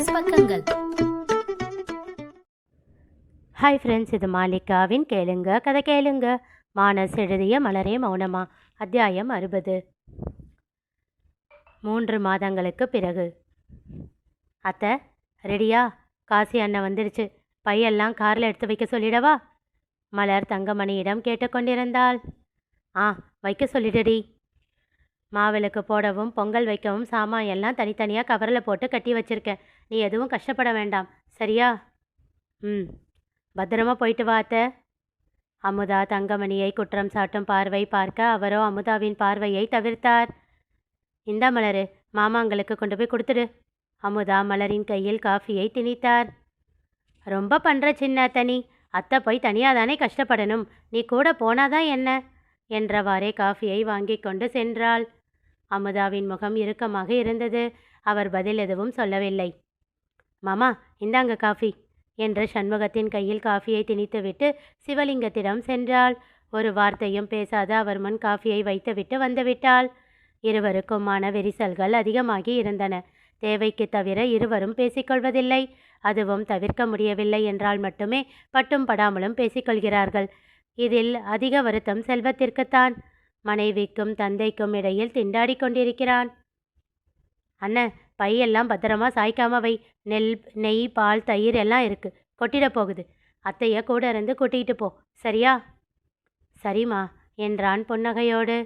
மானஸ் பக்கங்கள். Hi friends, இது மாலிகாவின் கேளுங்க கதை கேளுங்க. மானஸ் எழுதிய மலரே மௌனமா, அத்தியாயம் 60. 3 மாதங்களுக்கு பிறகு. அத்தை ரெடியா? காசி அண்ணன் வந்துடுச்சு. பையெல்லாம் காரில் எடுத்து வைக்க சொல்லிடவா? மலர் தங்கமணியிடம் கேட்டுக்கொண்டிருந்தாள். வைக்க சொல்லிடுடி. மாவிளக்கு போடவும் பொங்கல் வைக்கவும் சாமான் எல்லாம் தனித்தனியாக கவரில் போட்டு கட்டி வச்சிருக்கேன். நீ எதுவும் கஷ்டப்பட வேண்டாம், சரியா? பத்திரமா போயிட்டு வா அத்தை. அமுதா தங்கமணியை குற்றம் சாட்டும் பார்வை பார்க்க அவரோ அமுதாவின் பார்வையை தவிர்த்தார். இந்த மலரு, மாமாங்களுக்கு கொண்டு போய் கொடுத்துடு. அமுதா மலரின் கையில் காஃபியை திணித்தார். ரொம்ப பண்ணுற சின்ன அத்தனி, அத்தை போய் தனியாக தானே கஷ்டப்படணும், நீ கூட போனாதான் என்ன என்றவாறே காஃபியை வாங்கி கொண்டு சென்றாள். அமுதாவின் முகம் இறுக்கமாக இருந்தது. அவர் பதில் எதுவும் சொல்லவில்லை. மாமா இந்தாங்க காஃபி என்ற சண்முகத்தின் கையில் காஃபியை திணித்துவிட்டு சிவலிங்கத்திடம் சென்றாள். ஒரு வார்த்தையும் பேசாத அவர் முன் காஃபியை வைத்துவிட்டு வந்துவிட்டாள். இருவருக்குமான விரிசல்கள் அதிகமாகி இருந்தன. தேவைக்கு தவிர இருவரும் பேசிக்கொள்வதில்லை. அதுவும் தவிர்க்க முடியவில்லை என்றால் மட்டுமே பட்டும் படாமலும் பேசிக்கொள்கிறார்கள். இதில் அதிக வருத்தம் செல்வத்திற்குத்தான். மனைவிக்கும் தந்தைக்கும் இடையில் திண்டாடி கொண்டிருக்கிறான். அண்ணன், பையெல்லாம் பத்திரமா சாய்க்காம வை. நெய், பால், தயிர் எல்லாம் இருக்கு, கொட்டிட போகுது. அத்தைய கூட இருந்து கூட்டிகிட்டு போ, சரியா? சரிம்மா என்றான் புன்னகையோடு.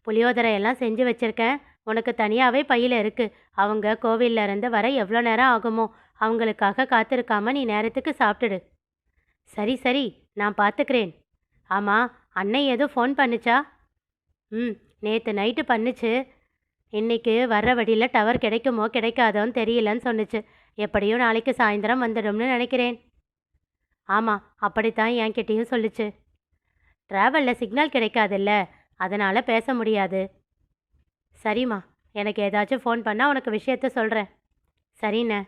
புளியோதரையெல்லாம் செஞ்சு வச்சிருக்கேன், உனக்கு தனியாகவே பையில் இருக்கு. அவங்க கோவில்ல இருந்து வர எவ்வளோ நேரம் ஆகுமோ, அவங்களுக்காக காத்திருக்காம நீ நேரத்துக்கு சாப்பிட்டுடு. சரி சரி, நான் பார்த்துக்கிறேன். ஆமாம், அன்னை எதுவும் ஃபோன் பண்ணுச்சா? நேற்று நைட்டு பண்ணுச்சு. இன்னைக்கு வர்ற வழியில் டவர் கிடைக்குமோ கிடைக்காதோன்னு தெரியலன்னு சொன்னிச்சு. எப்படியும் நாளைக்கு சாயந்தரம் வந்துடும்னு நினைக்கிறேன். ஆமாம், அப்படித்தான் என்கிட்டையும் சொல்லிச்சு. ட்ராவலில் சிக்னல் கிடைக்காதுல்ல, அதனால் பேச முடியாது. சரிம்மா, எனக்கு ஏதாச்சும் ஃபோன் பண்ணால் உனக்கு விஷயத்த சொல்கிறேன். சரிண்ணே.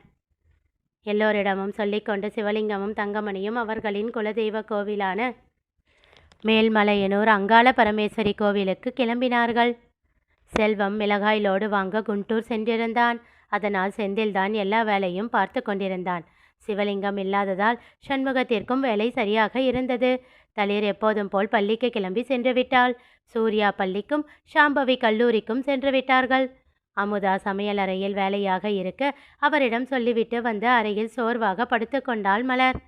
எல்லோரிடமும் சொல்லிக்கொண்டு சிவலிங்கமும் தங்கமணியும் அவர்களின் குலதெய்வ கோவிலான மேல்மலையனூர் அங்காள பரமேஸ்வரி கோவிலுக்கு கிளம்பினார்கள். செல்வம் மிளகாய் லோடு வாங்க குண்டூர் சென்றிருந்தான். அதனால் செந்தில்தான் எல்லா வேலையும் பார்த்து கொண்டிருந்தான். சிவலிங்கம் இல்லாததால் சண்முகத்திற்கும் வேலை சரியாக இருந்தது. தளிர் எப்போதும் போல் பள்ளிக்கு கிளம்பி சென்று விட்டாள். சூர்யா பள்ளிக்கும் சாம்பவி கல்லூரிக்கும் சென்று விட்டார்கள். அமுதா சமையலறையில் வேலையாக இருக்க அவரிடம் சொல்லிவிட்டு வந்து அறையில் சோர்வாக படுத்து கொண்டாள் மலர்.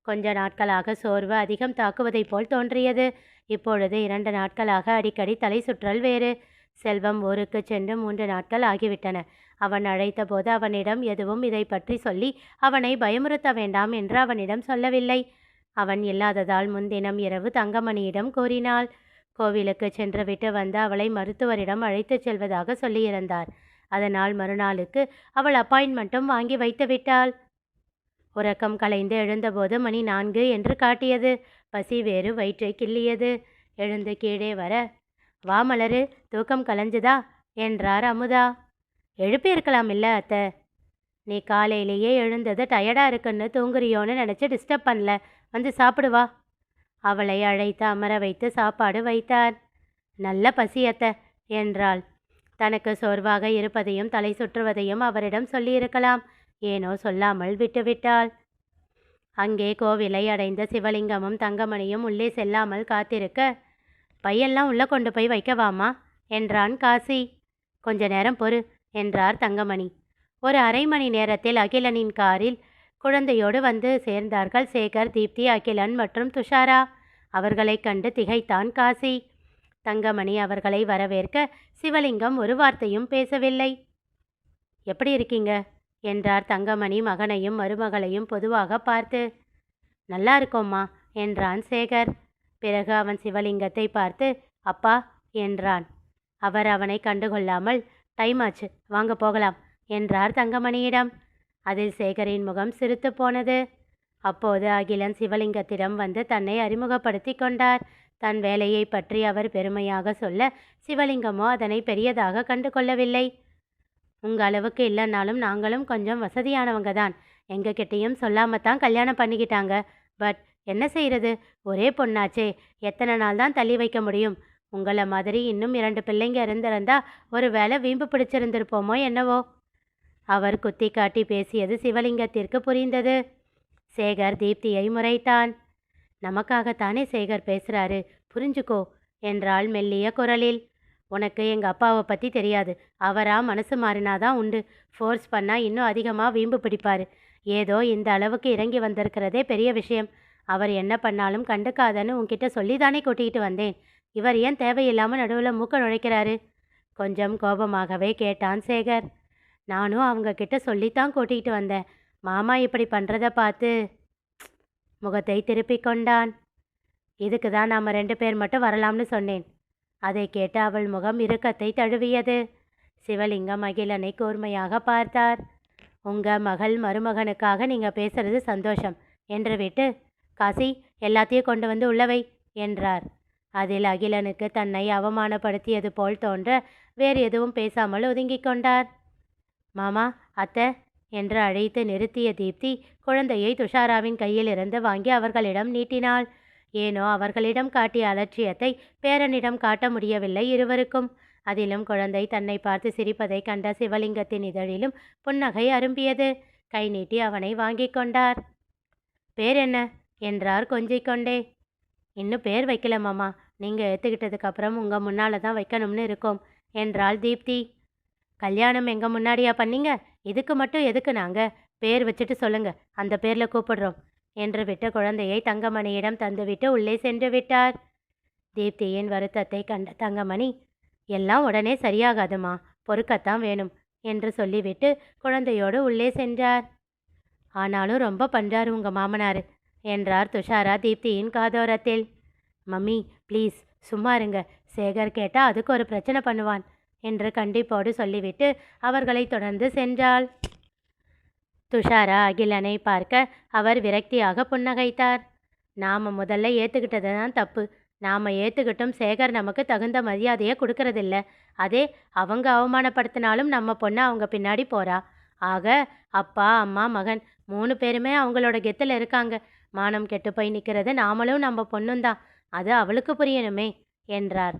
கொஞ்ச நாட்களாக சோர்வு அதிகம் தாக்குவதைப் போல் தோன்றியது. இப்பொழுது 2 நாட்களாக அடிக்கடி தலை சுற்றல் வேறு. செல்வம் ஊருக்கு சென்று 3 நாட்கள் ஆகிவிட்டன. அவன் அழைத்த போது அவனிடம் எதுவும் இதை பற்றி சொல்லி அவனை பயமுறுத்த வேண்டாம் என்று அவனிடம் சொல்லவில்லை. அவன் இல்லாததால் முன்தினம் இரவு தங்கமணியிடம் கூறினாள். கோவிலுக்கு சென்றுவிட்டு வந்து அவளை மருத்துவரிடம் அழைத்துச் செல்வதாக சொல்லியிருந்தார். அதனால் மறுநாளுக்கு அவள் அப்பாயின்மெண்ட்டும் வாங்கி வைத்து விட்டாள். உறக்கம் கலைந்து எழுந்தபோது மணி 4 என்று காட்டியது. பசி வேறு வயிற்றை கிள்ளியது. எழுந்து கீழே வர, வா மலரு, தூக்கம் கலைஞ்சுதா என்றார் அமுதா. எழுப்பியிருக்கலாம் இல்லை அத்தை? நீ காலையிலேயே எழுந்தது டயர்டாக இருக்குன்னு தூங்குறியோன்னு நினச்சி டிஸ்டர்ப் பண்ணல, வந்து சாப்பிடுவா. அவளை அழைத்து அமர வைத்து சாப்பாடு வைத்தார். நல்ல பசி அத்தை என்றாள். தனக்கு சோர்வாக இருப்பதையும் தலை சுற்றுவதையும் அவரிடம் சொல்லியிருக்கலாம். ஏனோ சொல்லாமல் விட்டுவிட்டாள். அங்கே கோவிலை அடைந்த சிவலிங்கமும் தங்கமணியும் உள்ளே செல்லாமல் காத்திருக்க, பையெல்லாம் உள்ளே கொண்டு போய் வைக்கவாமா என்றான் காசி. கொஞ்ச நேரம் பொறு என்றார் தங்கமணி. ஒரு அரை மணி நேரத்தில் அகிலனின் காரில் குழந்தையோடு வந்து சேர்ந்தார்கள் சேகர், தீப்தி, அகிலன் மற்றும் துஷாரா. அவர்களை கண்டு திகைத்தான் காசி. தங்கமணி அவர்களை வரவேற்க சிவலிங்கம் ஒரு வார்த்தையும் பேசவில்லை. எப்படி இருக்கீங்க என்றார் தங்கமணி மகனையும் மருமகளையும் பொதுவாக பார்த்து. நல்லா இருக்கோம்மா என்றான் சேகர். பிறகு அவன் சிவலிங்கத்தை பார்த்து அப்பா என்றான். அவர் அவனை கண்டுகொள்ளாமல் டைம் ஆச்சு, வாங்க போகலாம் என்றார் தங்கமணியிடம். அதில் சேகரின் முகம் சிரித்து போனது. அப்போது அகிலன் சிவலிங்கத்திடம் வந்து தன்னை அறிமுகப்படுத்தி கொண்டார். தன் வேலையை பற்றி அவர் பெருமையாக சொல்ல சிவலிங்கமோ அதனை பெரியதாக கண்டு கொள்ளவில்லை. உங்கள் அளவுக்கு இல்லைன்னாலும் நாங்களும் கொஞ்சம் வசதியானவங்க தான். எங்ககிட்டையும் சொல்லாமத்தான் கல்யாணம் பண்ணிக்கிட்டாங்க. பட் என்ன செய்கிறது, ஒரே பொண்ணாச்சே, எத்தனை நாள் தான் தள்ளி வைக்க முடியும்? உங்களை மாதிரி இன்னும் 2 பிள்ளைங்க இருந்திருந்தா ஒரு வேளை வீம்பு பிடிச்சிருந்திருப்போமோ என்னவோ. அவர் குத்தி காட்டி பேசியது சிவலிங்கத்திற்கு புரிந்தது. சேகர் தீப்தியை முறைத்தான். நமக்காகத்தானே சேகர் பேசுறாரு, புரிஞ்சுக்கோ என்றாள் மெல்லிய குரலில். உனக்கு எங்கள் அப்பாவை பற்றி தெரியாது. அவரா மனசு மாறினாதான் உண்டு. ஃபோர்ஸ் பண்ணால் இன்னும் அதிகமாக வீம்பு பிடிப்பார். ஏதோ இந்த அளவுக்கு இறங்கி வந்திருக்கிறதே பெரிய விஷயம். அவர் என்ன பண்ணாலும் கண்டுக்காதன்னு உன்கிட்ட சொல்லி தானே கூட்டிகிட்டு வந்தேன். இவர் ஏன் தேவையில்லாமல் நடுவில் மூக்க நுழைக்கிறாரு? கொஞ்சம் கோபமாகவே கேட்டான் சேகர். நானும் அவங்க கிட்ட சொல்லித்தான் கூட்டிகிட்டு வந்தேன். மாமா இப்படி பண்ணுறத பார்த்து முகத்தை திருப்பிக் கொண்டான். இதுக்கு தான் நாம் 2 பேர் மட்டும் வரலாம்னு சொன்னேன். அதை கேட்டு அவள் முகம் இறுக்கத்தை தழுவியது. சிவலிங்கம் அகிலனை கூர்மையாக பார்த்தார். உங்கள் மகள் மருமகனுக்காக நீங்கள் பேசுறது சந்தோஷம் என்று விட்டு, காசி எல்லாத்தையும் கொண்டு வந்து உள்ளவை என்றார். அதில் அகிலனுக்கு தன்னை அவமானப்படுத்தியது போல் தோன்ற வேறு எதுவும் பேசாமல் ஒதுங்கிக் கொண்டார். மாமா, அத்தை என்று அழைத்து நிறுத்திய தீப்தி குழந்தையை துஷாராவின் கையிலிருந்து வாங்கி அவர்களிடம் நீட்டினாள். ஏனோ அவர்களிடம் காட்டிய அலட்சியத்தை பேரனிடம் காட்ட முடியவில்லை இருவருக்கும். அதிலும் குழந்தை தன்னை பார்த்து சிரிப்பதை கண்ட சிவலிங்கத்தின் இதழிலும் புன்னகை அரும்பியது. கை நீட்டி அவனை வாங்கி கொண்டார். பேர் என்ன என்றார் கொஞ்சிக் கொண்டே. இன்னும் பேர் வைக்கல மாமா, நீங்கள் ஏற்றுக்கிட்டதுக்கு அப்புறம் உங்கள் முன்னால் தான் வைக்கணும்னு இருக்கோம் என்றாள் தீப்தி. கல்யாணம் எங்கள் முன்னாடியா பண்ணீங்க? இதுக்கு மட்டும் எதுக்கு நாங்கள் பேர் வச்சுட்டு சொல்லுங்க, அந்த பேரில் கூப்பிடுறோம் என்று விட்ட குழந்தையை தங்கமணியிடம் தந்துவிட்டு உள்ளே சென்று விட்டார். தீப்தியின் வருத்தத்தை கண்ட தங்கமணி, எல்லாம் உடனே சரியாகாதுமா, பொறுக்கத்தான் வேணும் என்று சொல்லிவிட்டு குழந்தையோடு உள்ளே சென்றார். ஆனாலும் ரொம்ப பண்றாரு உங்கள் மாமனார் என்றார் துஷாரா தீப்தியின் காதோரத்தில். மம்மி ப்ளீஸ் சும்மா இருங்க, சேகர் கேட்டால் அதுக்கு ஒரு பிரச்சனை பண்ணுவான் என்று கண்டிப்போடு சொல்லிவிட்டு அவர்களை தொடர்ந்து சென்றாள். துஷாரா அகிலனை பார்க்க அவர் விரக்தியாக புன்னகைத்தார். நாம் முதல்ல ஏற்றுக்கிட்டது தான் தப்பு. நாம் ஏற்றுக்கிட்டும் சேகர் நமக்கு தகுந்த மரியாதையை கொடுக்கறதில்ல. அதே அவங்க அவமானப்படுத்தினாலும் நம்ம பொண்ணு அவங்க பின்னாடி போகிறா. ஆக அப்பா அம்மா மகன் 3 பேருமே அவங்களோட கெத்தில் இருக்காங்க. மானம் கெட்டு போய் நிற்கிறது நாமளும் நம்ம பொண்ணும் தான். அது அவளுக்கு புரியணுமே என்றார்.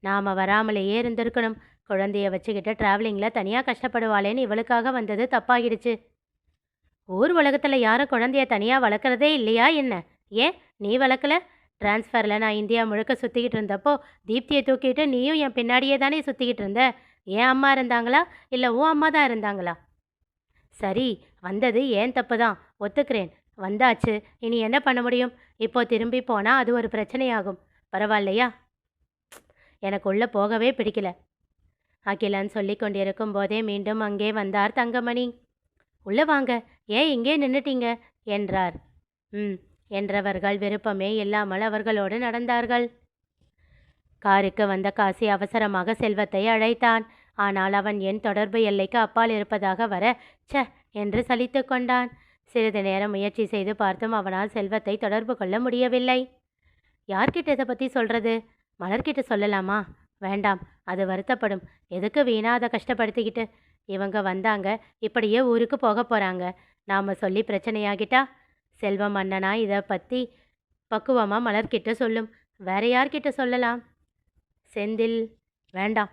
நாம் வராமலேயே இருந்திருக்கணும். குழந்தைய வச்சுக்கிட்டு ட்ராவலிங்கில் தனியாக கஷ்டப்படுவாளேன்னு இவளுக்காக வந்தது தப்பாகிடுச்சு. ஊர் உலகத்தில் யாரும் குழந்தைய தனியாக வளர்க்குறதே இல்லையா என்ன? ஏன் நீ வளர்க்கல? டிரான்ஸ்ஃபரில் நான் இந்தியா முழுக்க சுற்றிக்கிட்டு இருந்தப்போ தீப்தியை தூக்கிட்டு நீயும் என் பின்னாடியே தானே சுற்றிக்கிட்டு இருந்த. என் அம்மா இருந்தாங்களா இல்லை உன் அம்மா தான் இருந்தாங்களா? சரி, வந்தது ஏன் தப்பு தான், ஒத்துக்கிறேன். வந்தாச்சு, இனி என்ன பண்ண முடியும்? இப்போ திரும்பி போனால் அது ஒரு பிரச்சனையாகும். பரவாயில்லையா? எனக்கு உள்ளே போகவே பிடிக்கல. அகிலன் சொல்லி கொண்டிருக்கும் போதே மீண்டும் அங்கே வந்தார் தங்கமணி. உள்ளே வாங்க, ஏன் இங்கே நின்றுட்டீங்க என்றார். என்றவர்கள் விருப்பமே இல்லாமல் அவர்களோடு நடந்தார்கள். காருக்கு வந்த காசி அவசரமாக செல்வத்தை அழைத்தான். ஆனால் அவன் என் தொடர்பு எல்லைக்கு அப்பால் இருப்பதாக வர ச என்று சலித்து கொண்டான். சிறிது நேரம் முயற்சி செய்து பார்த்தும் அவனால் செல்வத்தை தொடர்பு கொள்ள முடியவில்லை. யார்கிட்ட இதை பற்றி சொல்கிறது? மலர்கிட்ட சொல்லலாமா? வேண்டாம், அது வருத்தப்படும். எதுக்கு வீணா அதை கஷ்டப்படுத்திக்கிட்டு? இவங்க வந்தாங்க, இப்படியே ஊருக்கு போக போகிறாங்க. நாம் சொல்லி பிரச்சனையாகிட்டா செல்வம் அண்ணனா இதை பற்றி பக்குவமாக மலர்கிட்ட சொல்லும். வேற யார்கிட்ட சொல்லலாம்? செந்தில் வேண்டாம்.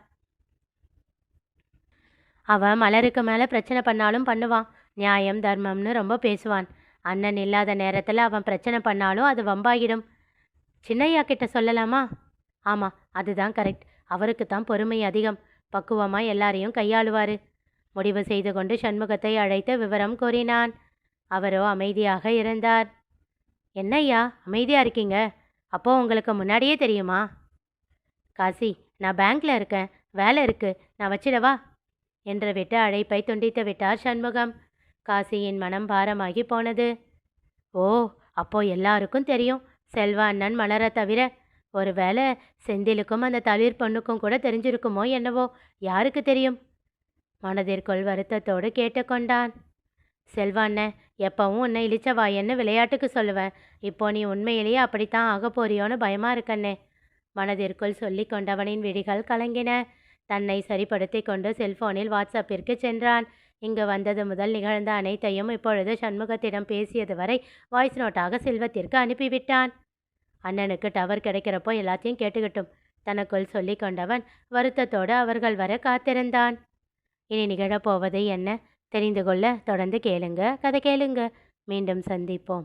அவன் மலருக்கு மேலே பிரச்சனை பண்ணாலும் பண்ணுவான். நியாயம் தர்மம்னு ரொம்ப பேசுவான். அண்ணன் இல்லாத நேரத்தில் அவன் பிரச்சனை பண்ணாலும் அது வம்பாகிடும். சின்னையா கிட்ட சொல்லலாமா? ஆமாம், அதுதான் கரெக்ட். அவருக்கு தான் பொறுமை அதிகம். பக்குவமாக எல்லாரையும் கையாளுவார். முடிவு செய்து கொண்டு சண்முகத்தை அழைத்து விவரம் கூறினான். அவரோ அமைதியாக இருந்தார். என்னய்யா அமைதியாக இருக்கீங்க? அப்போது உங்களுக்கு முன்னாடியே தெரியுமா? காசி, நான் பேங்க்கில் இருக்கேன், வேலை இருக்குது, நான் வச்சிடவா என்று விட்டு அழைப்பை துண்டித்து விட்டார் சண்முகம். காசியின் மனம் பாரமாகி போனது. ஓ, அப்போ எல்லாருக்கும் தெரியும். செல்வா அண்ணன் மலரை தவிர. ஒரு வேளை செந்திலுக்கும் அந்த தளிர் பொண்ணுக்கும் கூட தெரிஞ்சிருக்குமோ என்னவோ, யாருக்கு தெரியும்? மனதிற்குள் வருத்தத்தோடு கேட்டுக்கொண்டான். செல்வா அண்ணன், எப்பவும் உன்னை இழிச்சவாயன்னு விளையாட்டுக்கு சொல்லுவேன். இப்போ நீ உண்மையிலேயே அப்படித்தான் ஆக போறியோன்னு பயமா இருக்கண்ணே மனதிற்குள் சொல்லி கொண்டவனின் விழிகள் கலங்கின. தன்னை சரிப்படுத்தி கொண்டு செல்போனில் வாட்ஸ்அப்பிற்கு சென்றான். இங்கு வந்தது முதல் நிகழ்ந்த அனைத்தையும் இப்பொழுது சண்முகத்திடம் பேசியது வரை வாய்ஸ் நோட்டாக செல்வத்திற்கு அனுப்பிவிட்டான். அண்ணனுக்கு டவர் கிடைக்கிறப்போ எல்லாத்தையும் கேட்டுக்கிட்டும் தனக்குள் சொல்லி கொண்டவன் வருத்தத்தோடு அவர்கள் வர காத்திருந்தான். இனி நிகழப்போவது என்ன? தெரிந்து கொள்ள தொடர்ந்து கேளுங்க, கதை கேளுங்க. மீண்டும் சந்திப்போம்.